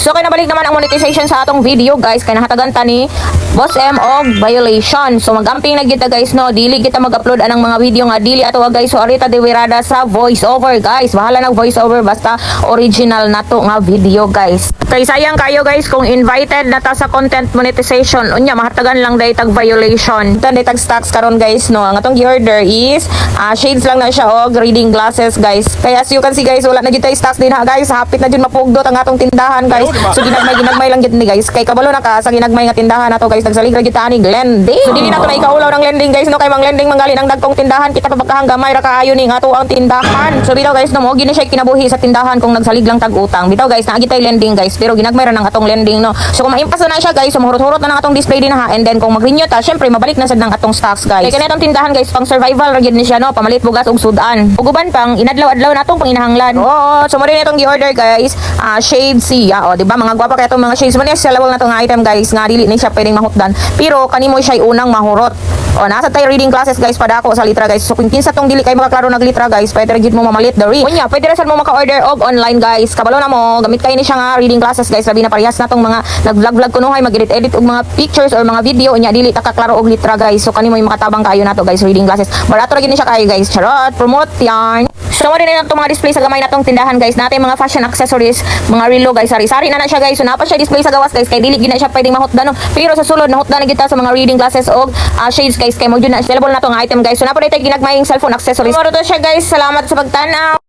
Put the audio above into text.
So kay nabalik naman ang monetization sa atong video guys, kay nahatagan ta ni Boss M og violation. So magamping na kita guys no, dili kita mag-upload anang mga video nga dili ato guys. So arita diwirada sa voice over guys. Bahala nag voice over basta original nato nga video guys. Kay sayang kayo guys kung invited na ta sa content monetization. Unya mahatagan lang day tag violation. Tan day tag stocks karon guys no. Ang atong gi-order is shades lang na siya og reading glasses guys. Kaya as you can see guys, wala na gyud tay stocks din ha guys. Hapit na jud mapugdot ang atong tindahan guys. So ginagmay lang gyud ni guys. Kay kabalo na ka sa ginagmay nga tindahan nato guys, nagsalig ra gyud ta ni lending. So dili na to na ikaulaw ng lending guys no, kay mang lending manggali ang dagkong tindahan kita pa pagkahangamay ra kaayo ni nga ato ang tindahan. So bitaw guys no, mo gini siya kinabuhi sa tindahan kung nagsalig lang tag utang. Bitaw guys, naagi tay lending guys, pero ginagmay ra ng atong lending no. So kung maimpaso na siya guys, sumurot-hurot na ng atong display din ha, and then kung mag-renew ta, syempre mabalik na sad ng atong stocks guys. Kay kanitong tindahan guys, pang survival ra gyud ni siya no, pamalit bugas og sudan. Ug uban pang inadlaw-adlaw natong panginahanglan. Oo, so mo rin itong gi-order guys, shade C. O di ba mga gwapa kay itong mga shades mo niya sellable na tong item guys, nga dili ni siya pwedeng mahutdan. Pero kanimo siya unang mahurot. O nasa tayo reading classes guys padako sa litra guys. So kung kinsa tong dili kay makaklaro nag litra guys, pwede ra gyud mo mamalit diri. Unya, pwede ra sad mo maka-order og online guys. Kabalo na mo, gamit kay ni siya nga reading classes guys. Labi na parehas na tong mga nag-vlog kunuhay, mag-edit og mga pictures or mga video. Unya dili ta kaklaro og litra guys. So kanimo yung makatabang kayo nato guys reading classes. Barato ra gyud ni siya kayo guys. Charot, promote yan. So mo rin na itong mga display sa gamay natong tindahan guys. Natin mga fashion accessories, mga relo guys, sari-sari na siya guys. So napa siya display sa gawas guys, kay dili gid na siya pwedeng mahutdan no. Pero sa sulod nahutdan na kita sa mga reading glasses og shades guys, kay mo jud na sellable na tong item guys. So napa daytay ginagmayng cellphone accessories. Maro to siya guys. Salamat sa pagtanaw.